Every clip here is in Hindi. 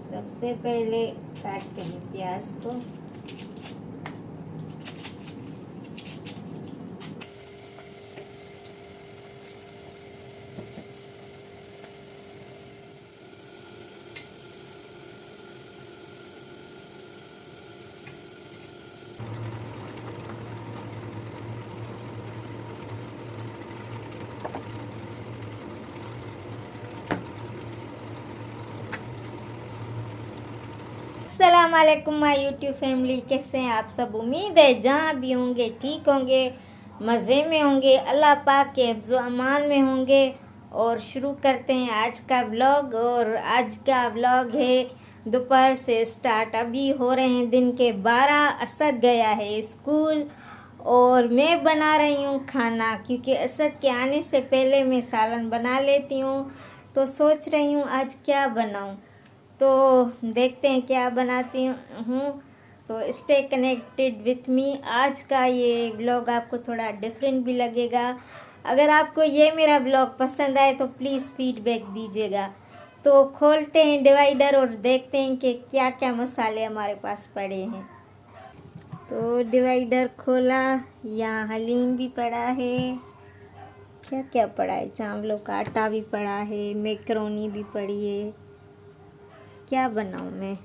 सबसे पहले काटते हैं प्याज को। अस्सलाम वालेकुम माय यूट्यूब फैमिली, कैसे हैं आप सब। उम्मीद है जहाँ भी होंगे ठीक होंगे, मज़े में होंगे, अल्लाह पाक के हिफ्ज़ व अमान में होंगे। और शुरू करते हैं आज का व्लॉग। और आज का व्लॉग है दोपहर से स्टार्ट। अभी हो रहे हैं दिन के 12। असद गया है स्कूल और मैं बना रही हूँ खाना, क्योंकि असद के आने से पहले मैं सालन बना लेती हूँ। तो सोच रही हूँ आज क्या बनाऊँ, तो देखते हैं क्या बनाती हूँ। तो स्टे कनेक्टेड विथ मी। आज का ये ब्लॉग आपको थोड़ा डिफरेंट भी लगेगा। अगर आपको ये मेरा ब्लॉग पसंद आए तो प्लीज़ फीडबैक दीजिएगा। तो खोलते हैं डिवाइडर और देखते हैं कि क्या क्या मसाले हमारे पास पड़े हैं। तो डिवाइडर खोला, यहाँ हलीम भी पड़ा है, क्या क्या पड़ा है, चावलों का आटा भी पड़ा है, मैक्रोनी भी पड़ी है। क्या बनाऊँ मैं।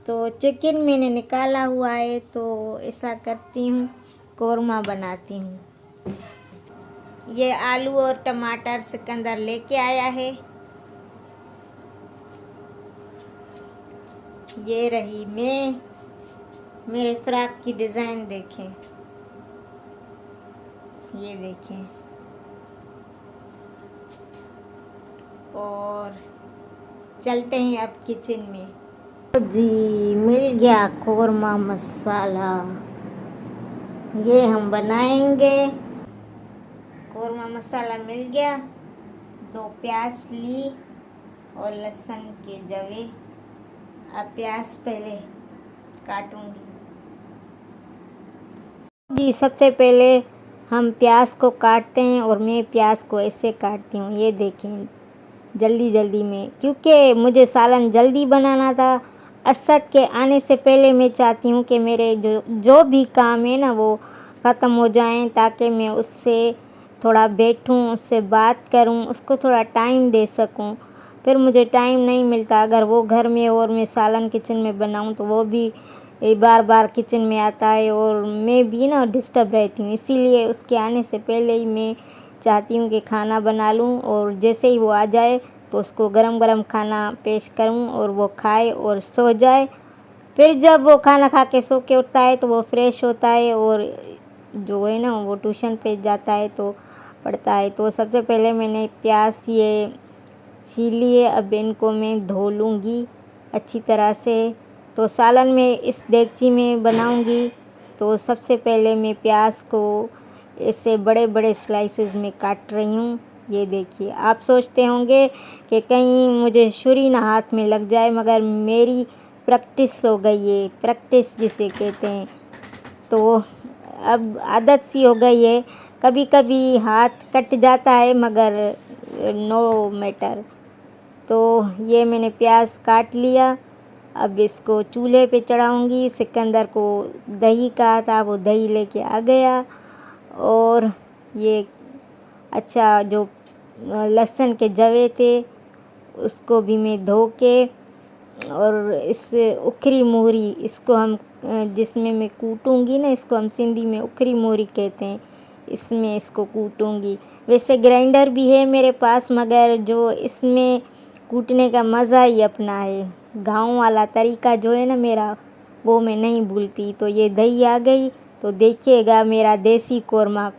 तो चिकन मैंने निकाला हुआ है, तो ऐसा करती हूँ कौरमा बनाती हूँ। ये आलू और टमाटर सिकंदर लेके आया है। ये रही मैं, मेरे फ्रॉक की डिज़ाइन देखें, ये देखें। और चलते हैं अब किचन में। जी मिल गया कौरमा मसाला, ये हम बनाएंगे। कौरमा मसाला मिल गया। 2 प्याज ली और लहसुन के जवे। अब प्याज पहले काटूंगी। जी सबसे पहले हम प्याज को काटते हैं, और मैं प्याज को ऐसे काटती हूँ, ये देखें, जल्दी जल्दी में, क्योंकि मुझे सालन जल्दी बनाना था। असद के आने से पहले मैं चाहती हूँ कि मेरे जो भी काम है ना वो ख़त्म हो जाएं, ताकि मैं उससे थोड़ा बैठूं, उससे बात करूं, उसको थोड़ा टाइम दे सकूं। फिर मुझे टाइम नहीं मिलता अगर वो घर में और मैं सालन किचन में बनाऊं, तो वो भी बार बार किचन में आता है और मैं भी ना डिस्टर्ब रहती हूँ। इसीलिए उसके आने से पहले ही मैं चाहती हूँ कि खाना बना लूँ, और जैसे ही वो आ जाए तो उसको गरम गरम खाना पेश करूँ और वो खाए और सो जाए। फिर जब वो खाना खा के सो के उठता है तो वो फ्रेश होता है, और जो है ना वो ट्यूशन पे जाता है तो पढ़ता है। तो सबसे पहले मैंने प्याज ये छील लिए। अब इनको मैं धो लूँगी अच्छी तरह से। तो सालन में इस देगची में बनाऊँगी। तो सबसे पहले मैं प्याज को ऐसे बड़े बड़े स्लाइसेस में काट रही हूँ। ये देखिए, आप सोचते होंगे कि कहीं मुझे छुरी ना हाथ में लग जाए, मगर मेरी प्रैक्टिस हो गई है, प्रैक्टिस जिसे कहते हैं। तो अब आदत सी हो गई है, कभी कभी हाथ कट जाता है मगर नो मैटर। तो ये मैंने प्याज काट लिया। अब इसको चूल्हे पे चढ़ाऊँगी। सिकंदर को दही कहा था, वो दही लेके आ गया। और ये अच्छा जो लहसुन के जवे थे उसको भी मैं धो के, और इस उखरी मोहरी, इसको हम जिसमें मैं कूटूँगी ना, इसको हम सिंधी में उखरी मोहरी कहते हैं, इसमें इसको कूटूँगी। वैसे ग्राइंडर भी है मेरे पास, मगर जो इसमें कूटने का मज़ा ही अपना है। गांव वाला तरीका जो है ना मेरा, वो मैं नहीं भूलती। तो ये दही आ गई, तो देखिएगा मेरा देसी कौरमा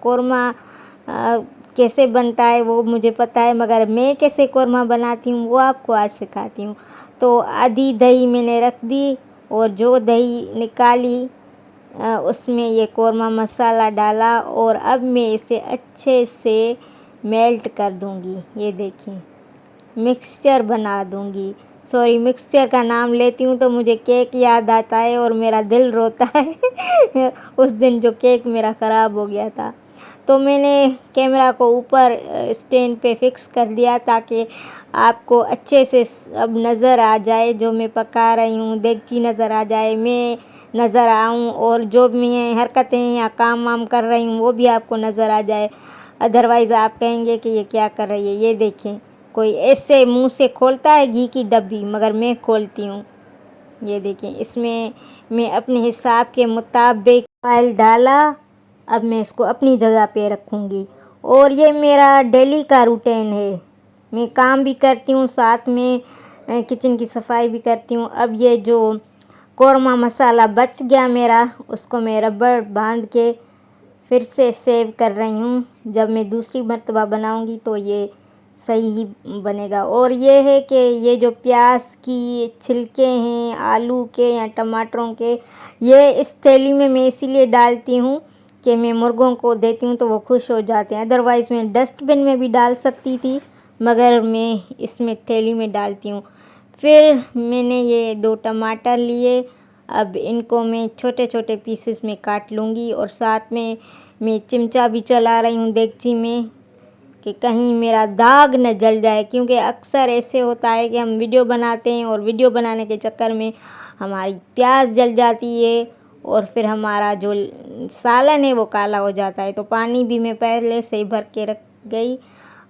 कैसे बनता है वो मुझे पता है, मगर मैं कैसे कौरमा बनाती हूँ वो आपको आज सिखाती हूँ। तो आधी दही मैंने रख दी, और जो दही निकाली उसमें ये कौरमा मसाला डाला, और अब मैं इसे अच्छे से मेल्ट कर दूँगी। ये देखिए, मिक्सचर बना दूँगी। सॉरी, मिक्सचर का नाम लेती हूँ तो मुझे केक याद आता है और मेरा दिल रोता है उस दिन जो केक मेरा ख़राब हो गया था। तो मैंने कैमरा को ऊपर स्टैंड पे फिक्स कर दिया ताकि आपको अच्छे से अब नज़र आ जाए, जो मैं पका रही हूँ, देगची नज़र आ जाए, मैं नज़र आऊँ, और जो मैं हरकतें या काम वाम कर रही हूँ वो भी आपको नज़र आ जाए। अदरवाइज़ आप कहेंगे कि ये क्या कर रही है। ये देखें, कोई ऐसे मुंह से खोलता है घी की डब्बी, मगर मैं खोलती हूँ। ये देखें, इसमें मैं अपने हिसाब के मुताबिक ऑयल डाला। अब मैं इसको अपनी जगह पे रखूँगी, और ये मेरा डेली का रूटीन है। मैं काम भी करती हूँ, साथ में किचन की सफाई भी करती हूँ। अब ये जो कौरमा मसाला बच गया मेरा, उसको मैं रबड़ बांध के फिर से सेव कर रही हूँ। जब मैं दूसरी मर्तबा बनाऊँगी तो ये सही ही बनेगा। और ये है कि ये जो प्याज की छिलके हैं आलू के या टमाटरों के, ये इस थैली में मैं इसीलिए डालती हूँ कि मैं मुर्गों को देती हूँ तो वो खुश हो जाते हैं। अदरवाइज़ मैं डस्टबिन में भी डाल सकती थी, मगर मैं इसमें थैली में डालती हूँ। फिर मैंने ये 2 टमाटर लिए। अब इनको मैं छोटे छोटे पीसेस में काट लूँगी, और साथ में मैं चिमटा भी चला रही हूँ देगची में कि कहीं मेरा दाग न जल जाए, क्योंकि अक्सर ऐसे होता है कि हम वीडियो बनाते हैं और वीडियो बनाने के चक्कर में हमारी प्याज जल जाती है, और फिर हमारा जो सालन है वो काला हो जाता है। तो पानी भी मैं पहले से ही भर के रख गई।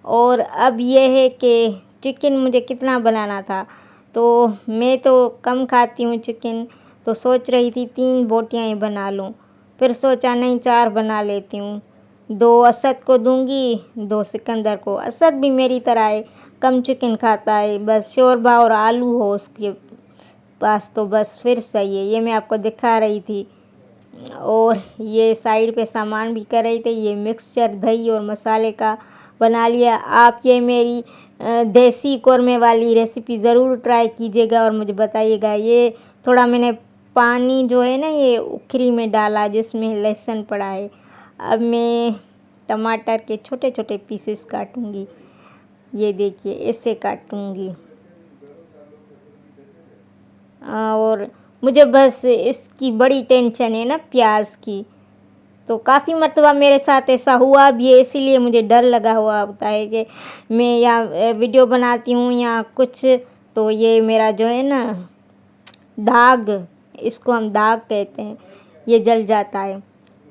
और अब ये है कि चिकन मुझे कितना बनाना था, तो मैं तो कम खाती हूँ चिकन, तो सोच रही थी 3 बोटियाँ ही बना लूँ। फिर सोचा नहीं 4 बना लेती हूँ। 2 असद को दूंगी, 2 सिकंदर को। असद भी मेरी तरह है, कम चिकन खाता है, बस शोरबा और आलू हो उसके पास तो बस फिर सही है। ये मैं आपको दिखा रही थी। और ये साइड पे सामान भी कर रही थी। ये मिक्सचर दही और मसाले का बना लिया। आप ये मेरी देसी कौरमे वाली रेसिपी ज़रूर ट्राई कीजिएगा और मुझे बताइएगा। ये थोड़ा मैंने पानी जो है ना ये उखरी में डाला जिसमें लहसुन पड़ा है। अब मैं टमाटर के छोटे छोटे पीसेस काटूंगी। ये देखिए ऐसे काटूंगी। और मुझे बस इसकी बड़ी टेंशन है ना प्याज की, तो काफ़ी मरतबा मेरे साथ ऐसा हुआ भी है, इसीलिए मुझे डर लगा हुआ होता है कि मैं या वीडियो बनाती हूँ या कुछ, तो ये मेरा जो है ना दाग, इसको हम दाग कहते हैं, ये जल जाता है।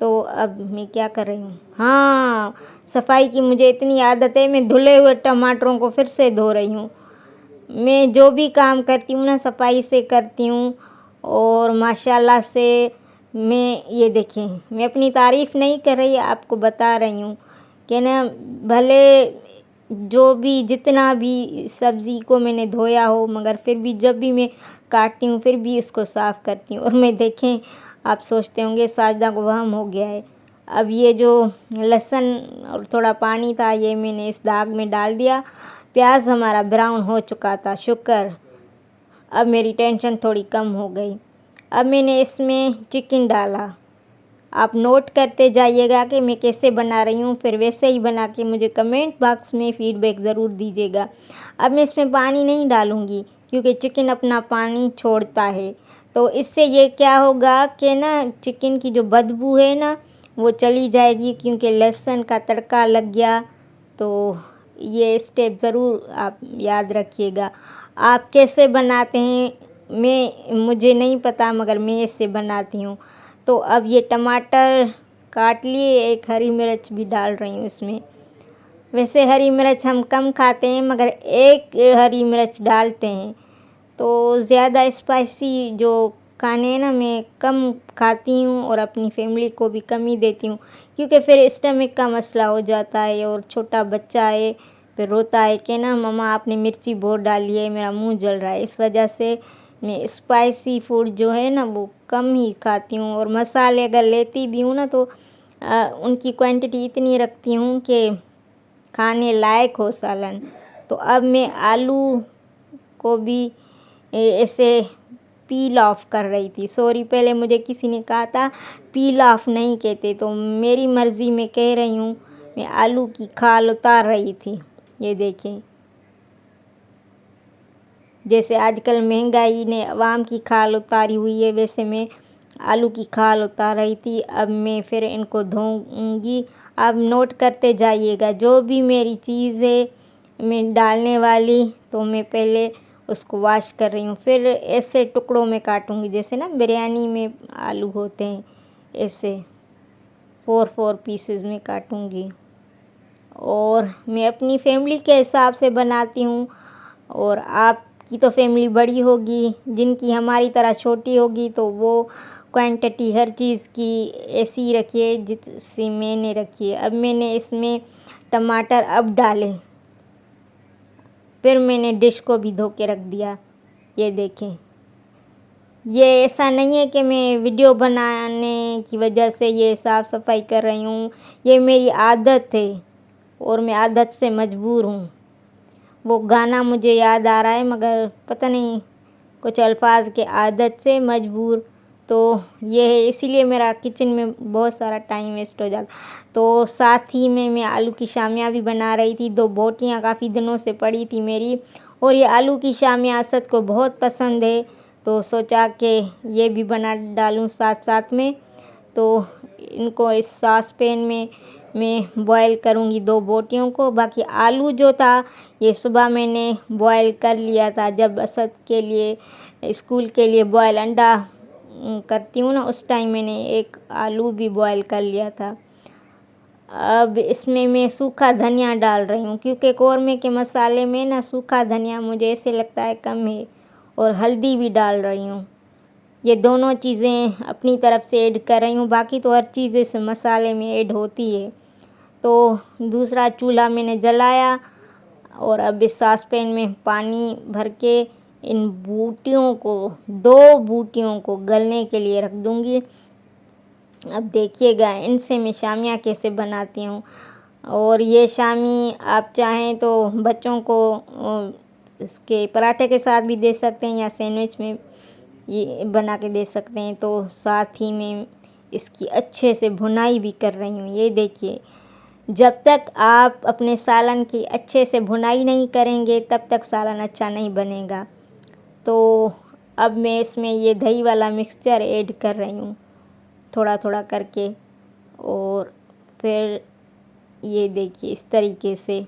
तो अब मैं क्या कर रही हूँ, हाँ सफाई की मुझे इतनी आदत है, मैं धुले हुए टमाटरों को फिर से धो रही हूँ। मैं जो भी काम करती हूँ ना सफाई से करती हूँ, और माशाल्लाह से मैं ये देखें, मैं अपनी तारीफ़ नहीं कर रही, आपको बता रही हूँ कि ना भले जो भी जितना भी सब्ज़ी को मैंने धोया हो, मगर फिर भी जब भी मैं काटती हूँ फिर भी इसको साफ़ करती हूँ। और मैं देखें, आप सोचते होंगे साजदा को वहम हो गया है। अब ये जो लहसुन और थोड़ा पानी था ये मैंने इस दाग में डाल दिया। प्याज हमारा ब्राउन हो चुका था, शुक्र। अब मेरी टेंशन थोड़ी कम हो गई। अब मैंने इसमें चिकन डाला। आप नोट करते जाइएगा कि मैं कैसे बना रही हूँ, फिर वैसे ही बना के मुझे कमेंट बॉक्स में फ़ीडबैक ज़रूर दीजिएगा। अब मैं इसमें पानी नहीं डालूँगी क्योंकि चिकन अपना पानी छोड़ता है। तो इससे ये क्या होगा कि ना चिकन की जो बदबू है ना वो चली जाएगी, क्योंकि लहसुन का तड़का लग गया। तो ये स्टेप ज़रूर आप याद रखिएगा। आप कैसे बनाते हैं मुझे नहीं पता, मगर मैं ऐसे बनाती हूँ। तो अब ये टमाटर काट लिए, एक हरी मिर्च भी डाल रही हूँ इसमें। वैसे हरी मिर्च हम कम खाते हैं, मगर एक हरी मिर्च डालते हैं। तो ज़्यादा स्पाइसी जो खाने हैं ना मैं कम खाती हूँ, और अपनी फैमिली को भी कम ही देती हूँ, क्योंकि फिर स्टमक का मसला हो जाता है। और छोटा बच्चा है फिर रोता है कि ना मम्मा आपने मिर्ची बहुत डाली है, मेरा मुंह जल रहा है। इस वजह से मैं स्पाइसी फूड जो है ना वो कम ही खाती हूँ। और मसाले अगर लेती भी हूँ ना तो उनकी क्वांटिटी इतनी रखती हूँ कि खाने लायक हो सालन। तो अब मैं आलू को भी ऐसे पील ऑफ कर रही थी। सॉरी, पहले मुझे किसी ने कहा था पील ऑफ नहीं कहते, तो मेरी मर्ज़ी में कह रही हूँ। मैं आलू की खाल उतार रही थी। ये देखें, जैसे आजकल महंगाई ने अवाम की खाल उतारी हुई है, वैसे मैं आलू की खाल उतार रही थी। अब मैं फिर इनको धोऊंगी। आप नोट करते जाइएगा, जो भी मेरी चीज़ है में डालने वाली, तो मैं पहले उसको वॉश कर रही हूँ। फिर ऐसे टुकड़ों में काटूँगी, जैसे ना बिरयानी में आलू होते हैं, ऐसे 4 पीसेस में काटूँगी। और मैं अपनी फैमिली के हिसाब से बनाती हूँ, और आपकी तो फैमिली बड़ी होगी, जिनकी हमारी तरह छोटी होगी तो वो क्वांटिटी हर चीज़ की ऐसी ही रखिए जितनी मैंने रखी है। अब मैंने इसमें टमाटर अब डाले, फिर मैंने डिश को भी धो के रख दिया। ये देखें, ये ऐसा नहीं है कि मैं वीडियो बनाने की वजह से ये साफ़ सफाई कर रही हूँ, ये मेरी आदत है और मैं आदत से मजबूर हूँ। वो गाना मुझे याद आ रहा है, मगर पता नहीं कुछ अल्फाज के आदत से मजबूर, तो ये है, इसीलिए मेरा किचन में बहुत सारा टाइम वेस्ट हो जाता। तो साथ ही में मैं आलू की शामियाँ भी बना रही थी। 2 बोटियाँ काफ़ी दिनों से पड़ी थी मेरी, और ये आलू की शामियाँ असद को बहुत पसंद है, तो सोचा कि ये भी बना डालूँ साथ साथ में। तो इनको इस सॉस पैन में मैं बॉयल करूँगी 2 बोटियों को। बाकी आलू जो था ये सुबह मैंने बॉयल कर लिया था, जब असद के लिए स्कूल के लिए बॉयल अंडा करती हूँ ना, उस टाइम मैंने एक आलू भी बॉयल कर लिया था। अब इसमें मैं सूखा धनिया डाल रही हूँ, क्योंकि कौरमे के मसाले में ना सूखा धनिया मुझे ऐसे लगता है कम है, और हल्दी भी डाल रही हूँ। ये दोनों चीज़ें अपनी तरफ से ऐड कर रही हूँ, बाकी तो हर चीज़ इस मसाले में ऐड होती है। तो दूसरा चूल्हा मैंने जलाया, और अब इस सॉस पैन में पानी भर के इन बूटियों को, 2 बूटियों को गलने के लिए रख दूँगी। अब देखिएगा इनसे मैं शामियाँ कैसे बनाती हूँ। और ये शामी आप चाहें तो बच्चों को इसके पराठे के साथ भी दे सकते हैं, या सैंडविच में ये बना के दे सकते हैं। तो साथ ही में इसकी अच्छे से भुनाई भी कर रही हूँ। ये देखिए, जब तक आप अपने सालन की अच्छे से भुनाई नहीं करेंगे तब तक सालन अच्छा नहीं बनेगा। तो अब मैं इसमें ये दही वाला मिक्सचर ऐड कर रही हूँ, थोड़ा थोड़ा करके। और फिर ये देखिए, इस तरीके से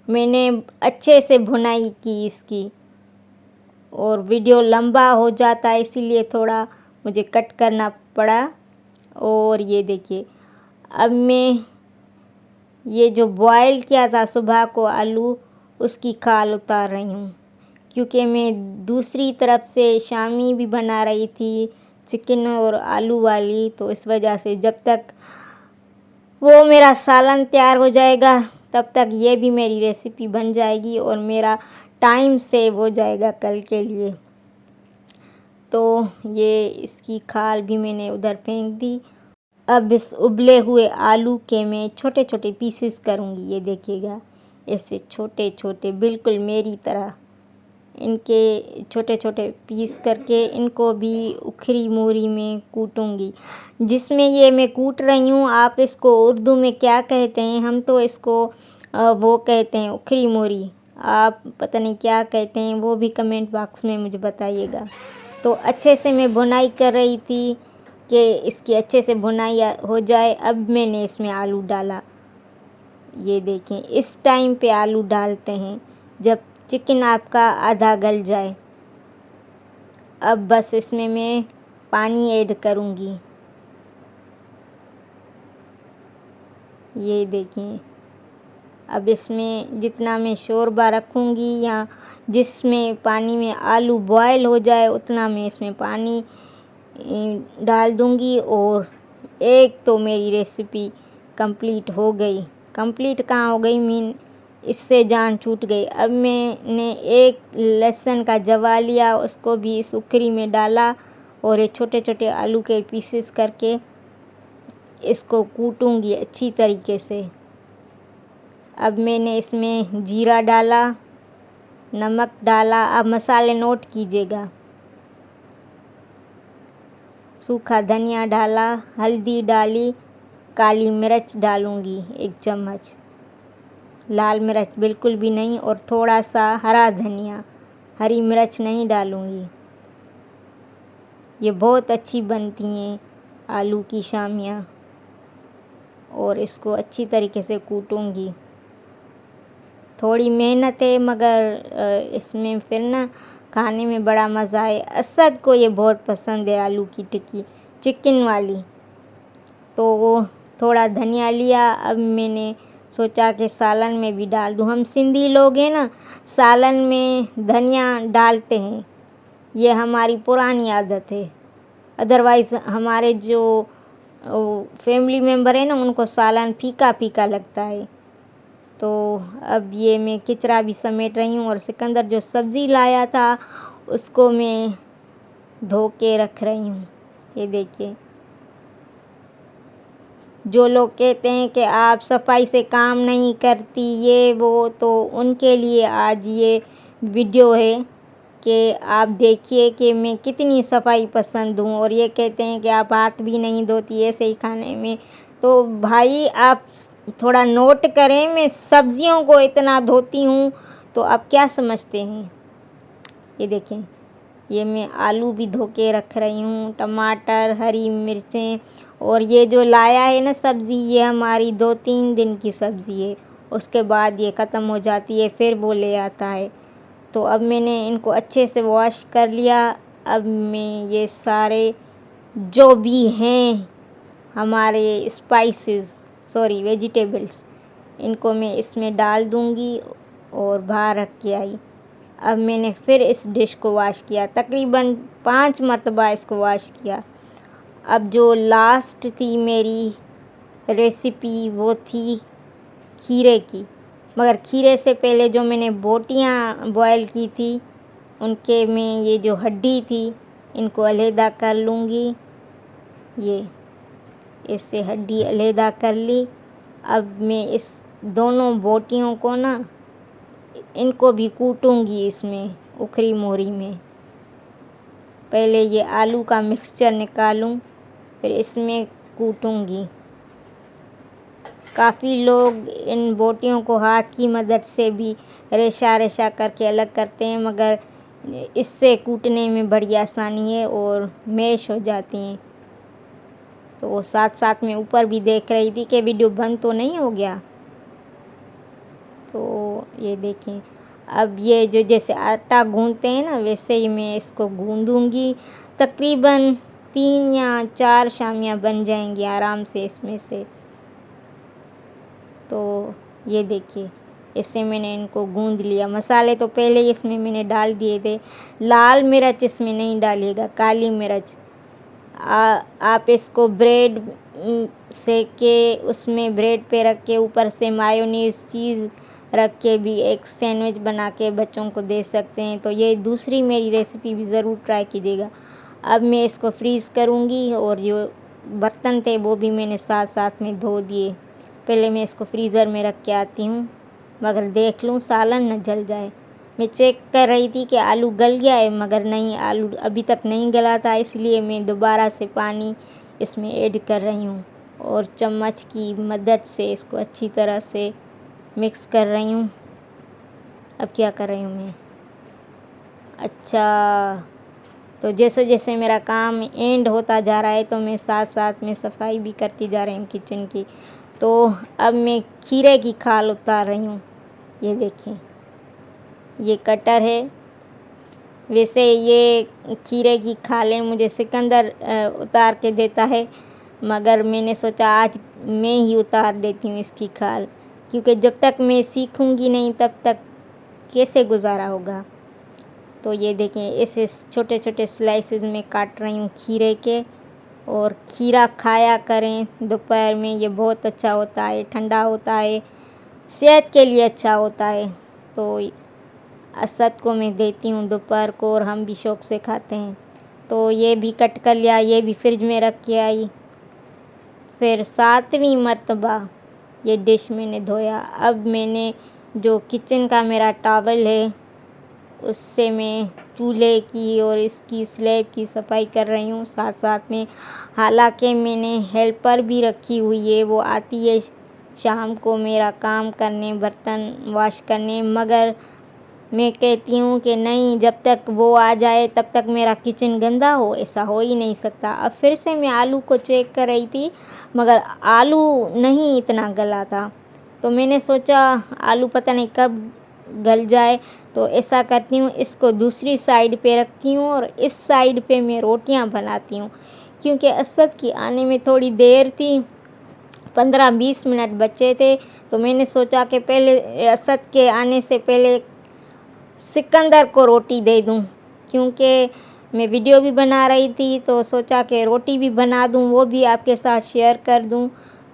मैंने अच्छे से भुनाई की इसकी, और वीडियो लंबा हो जाता है इसीलिए थोड़ा मुझे कट करना पड़ा। और ये देखिए, अब मैं ये जो बॉयल किया था सुबह को आलू, उसकी खाल उतार रही हूँ, क्योंकि मैं दूसरी तरफ से शामी भी बना रही थी, चिकन और आलू वाली। तो इस वजह से जब तक वो मेरा सालन तैयार हो जाएगा तब तक ये भी मेरी रेसिपी बन जाएगी, और मेरा टाइम सेव हो जाएगा कल के लिए। तो ये इसकी खाल भी मैंने उधर फेंक दी। अब इस उबले हुए आलू के मैं छोटे छोटे पीसेस करूँगी। ये देखिएगा, ऐसे छोटे छोटे बिल्कुल मेरी तरह इनके छोटे छोटे पीस करके इनको भी उखरी मूरी में कूटूँगी। जिसमें ये मैं कूट रही हूँ, आप इसको उर्दू में क्या कहते हैं? हम तो इसको वो कहते हैं उखरी मूरी, आप पता नहीं क्या कहते हैं, वो भी कमेंट बॉक्स में मुझे बताइएगा। तो अच्छे से मैं भुनाई कर रही थी कि इसकी अच्छे से भुनाई हो जाए। अब मैंने इसमें आलू डाला। ये देखें, इस टाइम पे आलू डालते हैं जब चिकन आपका आधा गल जाए। अब बस इसमें मैं पानी ऐड करूँगी। ये देखें, अब इसमें जितना मैं शोरबा रखूँगी या जिसमें पानी में आलू बॉयल हो जाए उतना मैं इसमें पानी डाल दूँगी। और एक तो मेरी रेसिपी कंप्लीट हो गई। कंप्लीट कहाँ हो गई, मीन इससे जान छूट गई। अब मैंने एक लहसुन का जवा लिया, उसको भी इस उखरी में डाला, और ये छोटे छोटे आलू के पीसेस करके इसको कूटूँगी अच्छी तरीके से। अब मैंने इसमें जीरा डाला, नमक डाला, अब मसाले नोट कीजिएगा। सूखा धनिया डाला, हल्दी डाली, काली मिर्च डालूँगी 1 चम्मच, लाल मिर्च बिल्कुल भी नहीं, और थोड़ा सा हरा धनिया, हरी मिर्च नहीं डालूँगी। ये बहुत अच्छी बनती हैं आलू की शामियाँ। और इसको अच्छी तरीके से कूटूँगी। थोड़ी मेहनत है मगर इसमें फिर ना खाने में बड़ा मज़ा है। असद को ये बहुत पसंद है आलू की टिक्की चिकन वाली। तो वो थोड़ा धनिया लिया। अब मैंने सोचा कि सालन में भी डाल दूँ। हम सिंधी लोग हैं ना, सालन में धनिया डालते हैं, ये हमारी पुरानी आदत है। अदरवाइज़ हमारे जो फैमिली मेम्बर है ना, उनको सालन फीका फीका लगता है। तो अब ये मैं किचरा भी समेट रही हूँ और सिकंदर जो सब्ज़ी लाया था उसको मैं धो के रख रही हूँ। ये देखिए, जो लोग कहते हैं कि आप सफाई से काम नहीं करती ये वो, तो उनके लिए आज ये वीडियो है कि आप देखिए कि मैं कितनी सफाई पसंद हूँ। और ये कहते हैं कि आप हाथ भी नहीं धोती ऐसे ही खाने में। तो भाई आप थोड़ा नोट करें, मैं सब्जियों को इतना धोती हूँ, तो आप क्या समझते हैं। ये देखें, ये मैं आलू भी धो के रख रही हूँ, टमाटर, हरी मिर्चें। और ये जो लाया है ना सब्ज़ी, ये हमारी 2-3 दिन की सब्ज़ी है, उसके बाद ये ख़त्म हो जाती है, फिर वो ले आता है। तो अब मैंने इनको अच्छे से वॉश कर लिया। अब मैं ये सारे जो भी हैं हमारे स्पाइसेस, सॉरी वेजिटेबल्स, इनको मैं इसमें डाल दूँगी और बाहर रख के आई। अब मैंने फिर इस डिश को वॉश किया, तकरीबन 5 मरतबा इसको वॉश किया। अब जो लास्ट थी मेरी रेसिपी वो थी खीरे की, मगर खीरे से पहले जो मैंने बोटियाँ बॉयल की थी उनके में ये जो हड्डी थी इनको अलहदा कर लूँगी। ये इससे हड्डी अलहदा कर ली। अब मैं इस दोनों बोटियों को ना, इनको भी कूटूँगी इसमें उखरी मोहरी में। पहले ये आलू का मिक्सचर निकालूं, फिर इसमें कूटूँगी। काफ़ी लोग इन बोटियों को हाथ की मदद से भी रेशा रेशा करके अलग करते हैं, मगर इससे कूटने में बड़ी आसानी है और मैश हो जाती हैं। तो वो साथ साथ में ऊपर भी देख रही थी कि वीडियो बंद तो नहीं हो गया। तो ये देखें, अब ये जो जैसे आटा गूँधते हैं ना, वैसे ही मैं इसको गूँधूँगी। तकरीबन 3 या 4 शामियाँ बन जाएंगी आराम से इसमें से। तो ये देखिए, इससे मैंने इनको गूँध लिया। मसाले तो पहले ही इसमें मैंने डाल दिए थे। लाल मिर्च इसमें नहीं डालिएगा, काली मिर्च। आप इसको ब्रेड सेक के उसमें ब्रेड पे रख के ऊपर से मायोनीज़ चीज़ रख के भी एक सैंडविच बना के बच्चों को दे सकते हैं। तो ये दूसरी मेरी रेसिपी भी ज़रूर ट्राई कीजिएगा। अब मैं इसको फ्रीज़ करूँगी और जो बर्तन थे वो भी मैंने साथ साथ में धो दिए। पहले मैं इसको फ्रीज़र में रख के आती हूँ, मगर देख लूँ सालन न जल जाए। मैं चेक कर रही थी कि आलू गल गया है, मगर नहीं, आलू अभी तक नहीं गला था, इसलिए मैं दोबारा से पानी इसमें ऐड कर रही हूँ और चम्मच की मदद से इसको अच्छी तरह से मिक्स कर रही हूँ। अब क्या कर रही हूँ मैं, अच्छा, तो जैसे जैसे मेरा काम एंड होता जा रहा है तो मैं साथ साथ में सफाई भी करती जा रही हूँ किचन की। तो अब मैं खीरे की खाल उतार रही हूँ। ये देखें, ये कटर है। वैसे ये खीरे की खालें मुझे सिकंदर उतार के देता है, मगर मैंने सोचा आज मैं ही उतार देती हूँ इसकी खाल, क्योंकि जब तक मैं सीखूँगी नहीं तब तक कैसे गुजारा होगा। तो ये देखें, इसे छोटे छोटे स्लाइसेस में काट रही हूँ खीरे के। और खीरा खाया करें दोपहर में, ये बहुत अच्छा होता है, ठंडा होता है, सेहत के लिए अच्छा होता है। तो असद को मैं देती हूँ दोपहर को और हम भी शौक़ से खाते हैं। तो ये भी कट कर लिया, ये भी फ्रिज में रख के आई। फिर 7वीं मर्तबा ये डिश मैंने धोया। अब मैंने जो किचन का मेरा टॉवल है उससे मैं चूल्हे की और इसकी स्लैब की सफाई कर रही हूँ साथ साथ में। हालांकि मैंने हेल्पर भी रखी हुई है, वो आती है शाम को मेरा काम करने, बर्तन वॉश करने, मगर मैं कहती हूँ कि नहीं, जब तक वो आ जाए तब तक मेरा किचन गंदा हो, ऐसा हो ही नहीं सकता। अब फिर से मैं आलू को चेक कर रही थी, मगर आलू नहीं इतना गला था। तो मैंने सोचा आलू पता नहीं कब गल जाए, तो ऐसा करती हूँ, इसको दूसरी साइड पे रखती हूँ और इस साइड पे मैं रोटियां बनाती हूँ। क्योंकि असद की आने में थोड़ी देर थी, 15-20 मिनट बचे थे, तो मैंने सोचा कि पहले असद के आने से पहले सिकंदर को रोटी दे दूं। क्योंकि मैं वीडियो भी बना रही थी, तो सोचा कि रोटी भी बना दूं, वो भी आपके साथ शेयर कर दूं।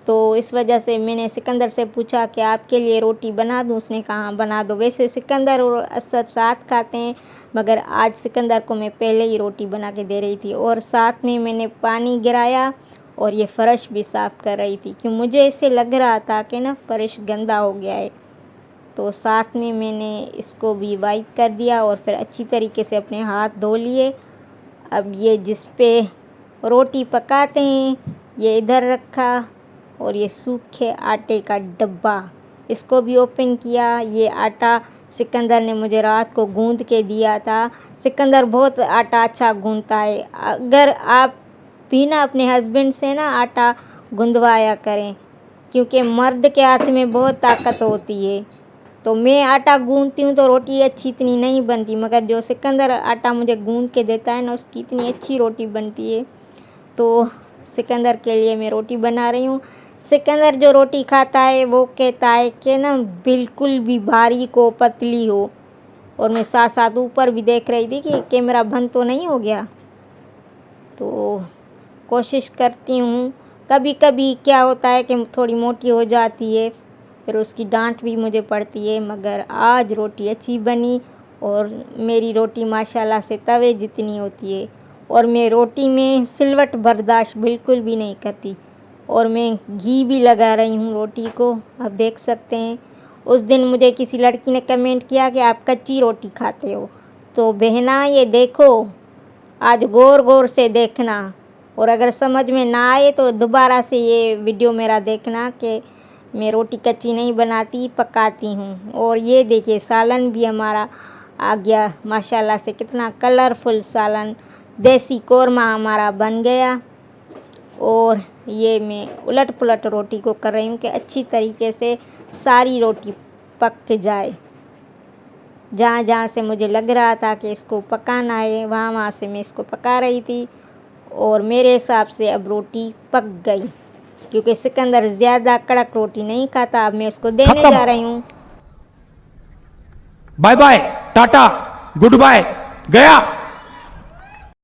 तो इस वजह से मैंने सिकंदर से पूछा कि आपके लिए रोटी बना दूं। उसने कहा हाँ बना दो। वैसे सिकंदर और असद साथ खाते हैं, मगर आज सिकंदर को मैं पहले ही रोटी बना के दे रही थी। और साथ में मैंने पानी गिराया और ये फ़र्श भी साफ़ कर रही थी, क्यों मुझे ऐसे लग रहा था कि ना फ़र्श गंदा हो गया है। तो साथ में मैंने इसको भी वाइप कर दिया और फिर अच्छी तरीके से अपने हाथ धो लिए। अब ये जिस पे रोटी पकाते हैं ये इधर रखा, और ये सूखे आटे का डब्बा इसको भी ओपन किया। ये आटा सिकंदर ने मुझे रात को गूंद के दिया था। सिकंदर बहुत आटा अच्छा गूंदता है। अगर आप भी ना अपने हस्बैंड से ना आटा गूंदवाया करें, क्योंकि मर्द के हाथ में बहुत ताकत होती है। तो मैं आटा गूंदती हूँ तो रोटी अच्छी इतनी नहीं बनती, मगर जो सिकंदर आटा मुझे गूंद के देता है ना, उसकी इतनी अच्छी रोटी बनती है। तो सिकंदर के लिए मैं रोटी बना रही हूँ। सिकंदर जो रोटी खाता है वो कहता है कि ना बिल्कुल भी बारीक हो, पतली हो। और मैं साथ साथ ऊपर भी देख रही थी कि कैमरा बंद तो नहीं हो गया। तो कोशिश करती हूँ। कभी कभी क्या होता है कि थोड़ी मोटी हो जाती है, फिर उसकी डांट भी मुझे पड़ती है। मगर आज रोटी अच्छी बनी, और मेरी रोटी माशाल्लाह से तवे जितनी होती है। और मैं रोटी में सिलवट बर्दाश्त बिल्कुल भी नहीं करती, और मैं घी भी लगा रही हूँ रोटी को, आप देख सकते हैं। उस दिन मुझे किसी लड़की ने कमेंट किया कि आप कच्ची रोटी खाते हो। तो बहना ये देखो, आज गौर गौर से देखना, और अगर समझ में ना आए तो दोबारा से ये वीडियो मेरा देखना कि मैं रोटी कच्ची नहीं बनाती, पकाती हूँ। और ये देखिए सालन भी हमारा आ गया माशाल्लाह से, कितना कलरफुल सालन, देसी कोरमा हमारा बन गया। और ये मैं उलट पुलट रोटी को कर रही हूँ कि अच्छी तरीके से सारी रोटी पक जाए। जहाँ जहाँ से मुझे लग रहा था कि इसको पकाना है, वहाँ वहाँ से मैं इसको पका रही थी। और मेरे हिसाब से अब रोटी पक गई, क्योंकि सिकंदर ज़्यादा कड़क रोटी नहीं खाता। अब मैं उसको देने जा रही हूँ। Bye bye, tata, goodbye, गया।